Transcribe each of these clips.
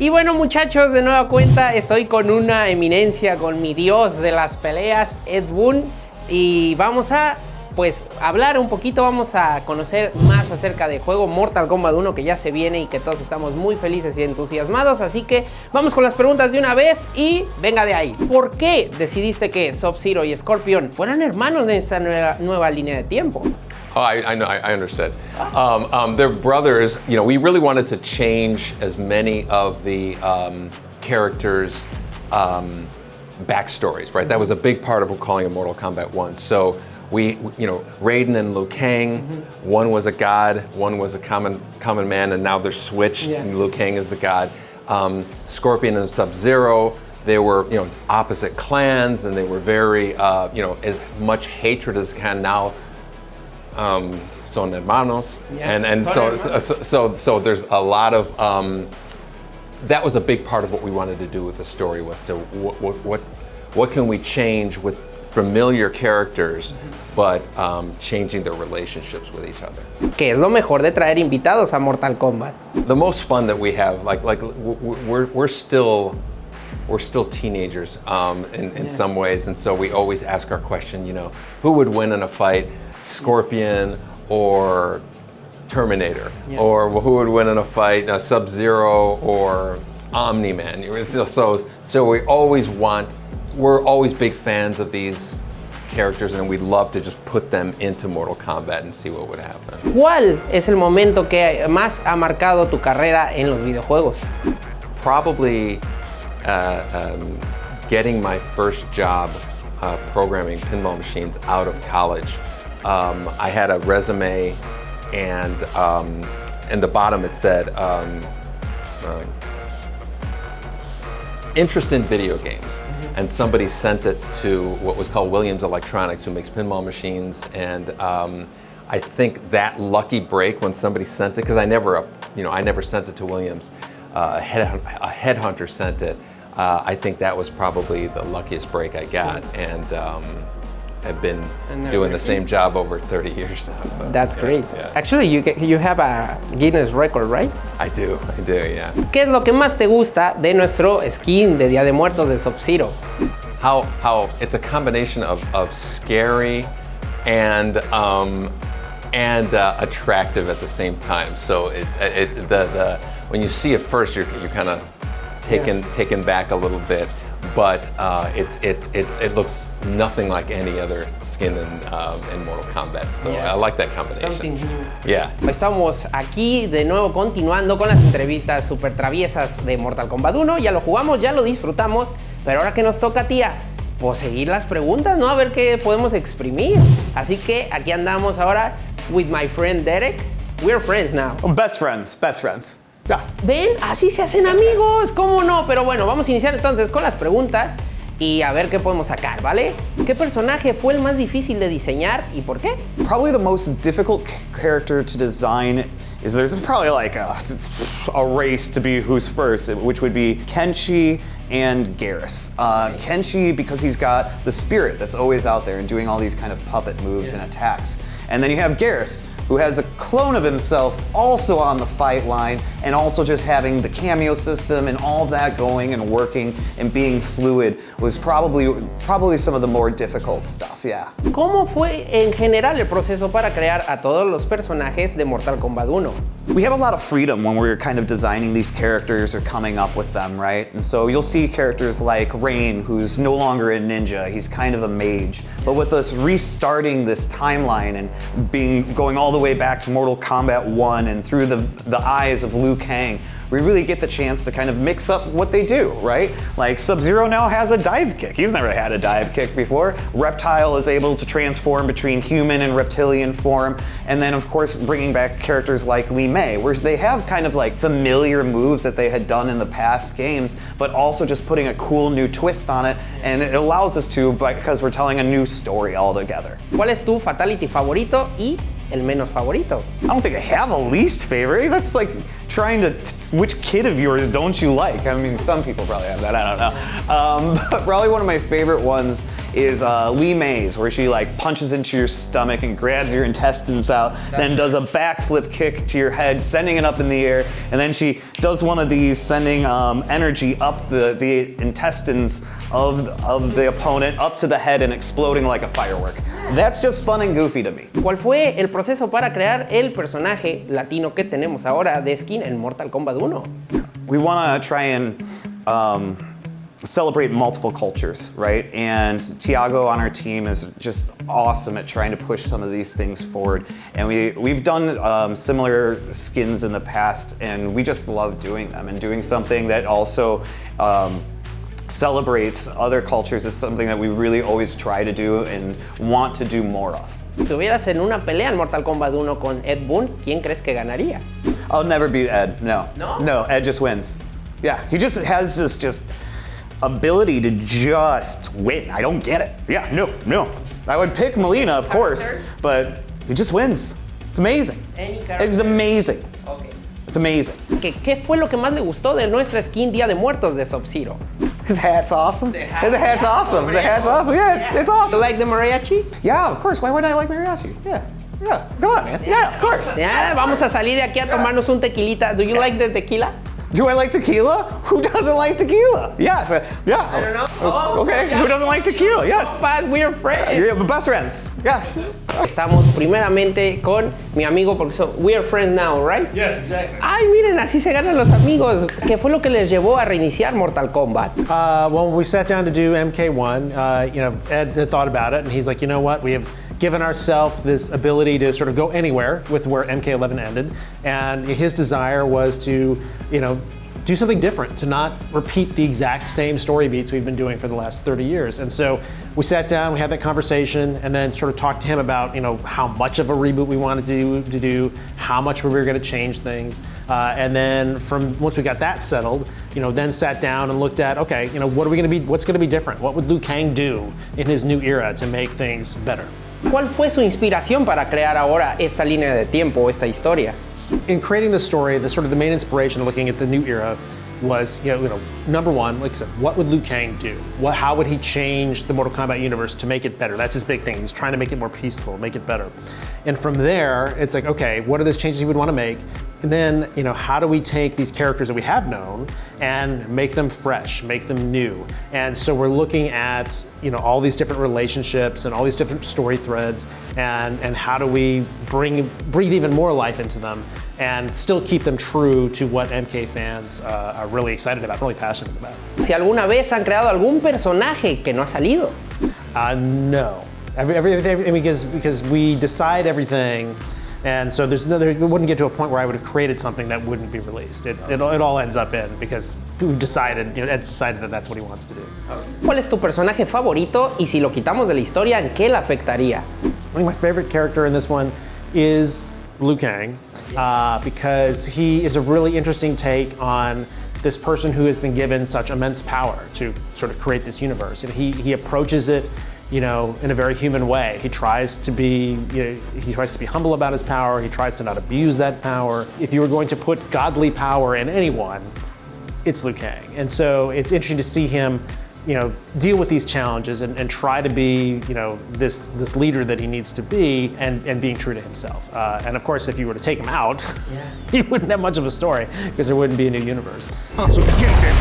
Y bueno, muchachos, de nueva cuenta estoy con una eminencia, con mi dios de las peleas, Ed Boon, y vamos a hablar un poquito, vamos a conocer más acerca del juego Mortal Kombat 1 que ya se viene y que todos estamos muy felices y entusiasmados, así que vamos con las preguntas de una vez y venga de ahí. ¿Por qué decidiste que Sub-Zero y Scorpion fueran hermanos en esta nueva línea de tiempo? Oh, I know. I understood. They're brothers. You know, we really wanted to change as many of the characters' backstories, right? That was a big part of calling it Mortal Kombat 1. So we, you know, Raiden and Liu Kang, one was a god, one was a common man, and now they're switched, and Liu Kang is the god. Scorpion and Sub-Zero, they were, you know, opposite clans, and they were very, you know, as much hatred as can now. Son hermanos, and so there's a lot of that was a big part of what we wanted to do with the story, was to what can we change with familiar characters, but changing their relationships with each other. ¿Qué es lo mejor de traer invitados a Mortal Kombat? The most fun that we have, like we're still teenagers in some ways, and so we always ask our question, you know, who would win in a fight, Scorpion or Terminator, or who would win in a fight, Sub-Zero or Omni-Man. So we're always big fans of these characters, and we'd love to just put them into Mortal Kombat and see what would happen. ¿Cuál es el momento que más ha marcado tu carrera en los videojuegos? Probably getting my first job programming pinball machines out of college. I had a resume, and in the bottom it said interest in video games. And somebody sent it to what was called Williams Electronics, who makes pinball machines. And I think that lucky break when somebody sent it, because I never sent it to Williams. A headhunter sent it. I think that was probably the luckiest break I got, and I've been doing the same job over 30 years now. So, that's great. Yeah. Actually, you have a Guinness record, right? I do, yeah. ¿Qué es lo que más te gusta de nuestro skin de Día de Muertos de Sub-Zero? How it's a combination of scary and attractive at the same time. So when you see it first, you're kind of taken back a little bit, but it looks nothing like any other skin in Mortal Kombat. So I like that combination. Something new. Yeah. Estamos aquí de nuevo continuando con las entrevistas súper traviesas de Mortal Kombat 1. Ya lo jugamos, ya lo disfrutamos, pero ahora que nos toca, tía, pues seguir las preguntas, ¿no? A ver qué podemos exprimir. Así que aquí andamos ahora with my friend Derek. We're friends now. Best friends. Yeah. ¿Ven? Así se hacen amigos, ¿cómo no? Pero bueno, vamos a iniciar entonces con las preguntas y a ver qué podemos sacar, ¿vale? ¿Qué personaje fue el más difícil de diseñar y por qué? Probably the most difficult character to design is there's probably like a race to be who's first, which would be Kenshi and Garrus. Kenshi, because he's got the spirit that's always out there and doing all these kind of puppet moves and attacks. And then you have Garrus, who has a clone of himself also on the fight line, and also just having the cameo system and all of that going and working and being fluid was probably some of the more difficult stuff, yeah. ¿Cómo fue en general el proceso para crear a todos los personajes de Mortal Kombat 1? We have a lot of freedom when we're kind of designing these characters or coming up with them, right? And so you'll see characters like Rain, who's no longer a ninja, he's kind of a mage. But with us restarting this timeline and going all the way back to Mortal Kombat 1 and through the eyes of Liu Kang, we really get the chance to kind of mix up what they do, right? Like Sub-Zero now has a dive kick. He's never had a dive kick before. Reptile is able to transform between human and reptilian form. And then of course bringing back characters like Li Mei, where they have kind of like familiar moves that they had done in the past games, but also just putting a cool new twist on it. And it allows us to, because we're telling a new story altogether. ¿Cuál es tu fatality favorito y el menos favorito. I don't think I have a least favorite. That's like trying to, which kid of yours don't you like? I mean, some people probably have that, I don't know. But probably one of my favorite ones is Lee May's, where she like punches into your stomach and grabs your intestines out, then does a backflip kick to your head, sending it up in the air, and then she does one of these, sending energy up the intestines of the opponent up to the head and exploding like a firework. That's just fun and goofy to me. ¿Cuál fue el proceso para crear el personaje latino que tenemos ahora de skin en Mortal Kombat 1? We want to try and celebrate multiple cultures, right? And Tiago on our team is just awesome at trying to push some of these things forward. And we've done similar skins in the past, and we just love doing them. And doing something that also celebrates other cultures is something that we really always try to do and want to do more of. Si estuvieras en una pelea en Mortal Kombat 1 con Ed Boon, ¿quién crees que ganaría? I'll never beat Ed, no. No? No, Ed just wins. Yeah, he just has this just ability to just win. I don't get it. Yeah, no. I would pick Melina, of course, but he just wins. It's amazing. It's amazing. Okay. It's amazing. ¿Qué fue lo que más le gustó de nuestra skin Día de Muertos de Sub-Zero? His hat's awesome. The hat's awesome. The hat's awesome. Yeah, it's awesome. You like the mariachi? Yeah, of course. Why wouldn't I like mariachi? Yeah. Come on, man. Yeah, of course. Ya, vamos a salir de aquí a tomarnos un tequilita. Do you like the tequila? Do I like tequila? Who doesn't like tequila? Yes. Yeah. I don't know. Okay. Who doesn't like tequila? Yes. Fast, we are friends. You're the best friends. Yes. Estamos primeramente con mi amigo porque we are friends now, right? Yes, exactly. Ay, miren, así se ganan los amigos. ¿Qué fue lo que les llevó a reiniciar Mortal Kombat? Well, we sat down to do MK1. Ed had thought about it, and he's like, you know what? We have given ourselves this ability to sort of go anywhere with where MK11 ended, and his desire was to, do something different, to not repeat the exact same story beats we've been doing for the last 30 years. And so we sat down, we had that conversation, and then sort of talked to him about, how much of a reboot we wanted to do, how much we were going to change things. And then once we got that settled, then sat down and looked at, okay, what's going to be different? What would Liu Kang do in his new era to make things better? ¿Cuál fue su inspiración para crear ahora esta línea de tiempo, esta historia? In creating the story, the main inspiration looking at the new era was, number one, like I said, what would Liu Kang do? How would he change the Mortal Kombat universe to make it better? That's his big thing. He's trying to make it more peaceful, make it better. And from there, it's like, okay, what are those changes he would want to make? And then, how do we take these characters that we have known and make them fresh, make them new? And so we're looking at, all these different relationships and all these different story threads, and how do we breathe even more life into them and still keep them true to what MK fans are really excited about, really passionate about. Si alguna vez han creado algún personaje que no ha salido. No. Everything because we decide everything, and so it wouldn't get to a point where I would have created something that wouldn't be released. It all ends up in because we've decided, Ed's decided that that's what he wants to do. ¿Cuál es tu personaje favorito y si lo quitamos de la historia, en qué le afectaría? I think my favorite character in this one is Liu Kang because he is a really interesting take on this person who has been given such immense power to sort of create this universe. And he approaches it, in a very human way. He tries to be humble about his power. He tries to not abuse that power. If you were going to put godly power in anyone, it's Liu Kang. And so it's interesting to see him, deal with these challenges and try to be, this leader that he needs to be and being true to himself. And of course, if you were to take him out, he wouldn't have much of a story because there wouldn't be a new universe. Suficiente.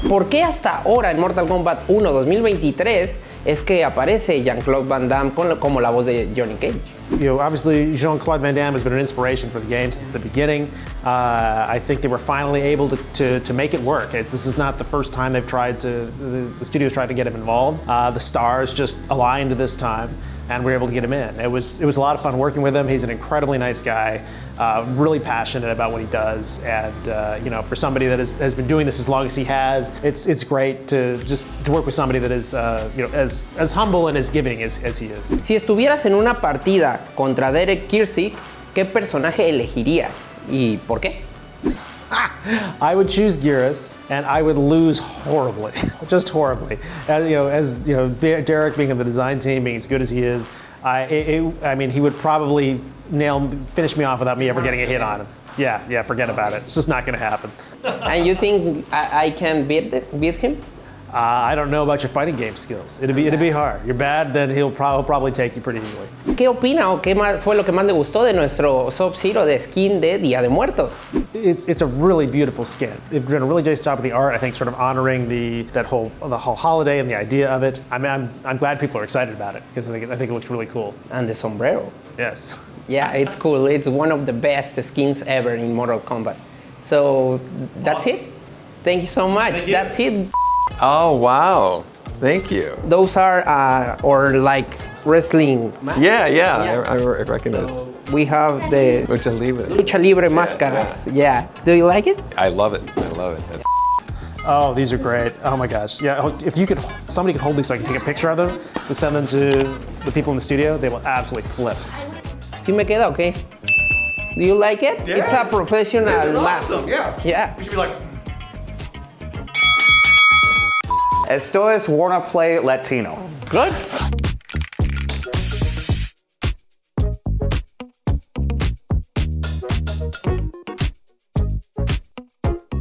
¿Por qué hasta ahora en Mortal Kombat 1 2023 es que aparece Jean-Claude Van Damme como la voz de Johnny Cage? Obviously Jean-Claude Van Damme has been an inspiration for the game since the beginning. I think they were finally able to make it work. This is not the first time the studios tried to get him involved. The stars just aligned this time, and we were able to get him in. It was a lot of fun working with him. He's an incredibly nice guy, really passionate about what he does, and for somebody that has been doing this as long as he has, it's great to work with somebody that is as humble and as giving as he is. Si estuvieras en una partida contra Derek Kirsick, ¿qué personaje elegirías y por qué? I would choose Geras, and I would lose horribly, just horribly. As Derek being in the design team, being as good as he is, I mean, he would probably finish me off without me ever getting a hit on him. Yeah, forget about it. It's just not going to happen. And you think I can beat him? I don't know about your fighting game skills. It'd be hard. You're bad, then he'll probably take you pretty easily. ¿Qué opina o qué fue lo que más le gustó de nuestro Sub-Zero de skin de Día de Muertos? It's a really beautiful skin. They've done a really nice job with the art. I think sort of honoring the whole holiday and the idea of it. I'm glad people are excited about it because I think it looks really cool. And the sombrero. Yes. Yeah, it's cool. It's one of the best skins ever in Mortal Kombat. So that's it. Thank you so much. That's it. Oh, wow. Thank you. Those are or like wrestling. Yeah, I recognize. So we have the Lucha Libre máscaras. Yeah. Do you like it? I love it. That's Oh, these are great. Oh my gosh. Yeah, if somebody could hold these so I can take a picture of them and send them to the people in the studio, they will absolutely flip. ¿Sí me queda okay? Do you like it? Yes. It's a professional mask. Awesome, yeah. We should be like... Esto es wanna play Latino. Good.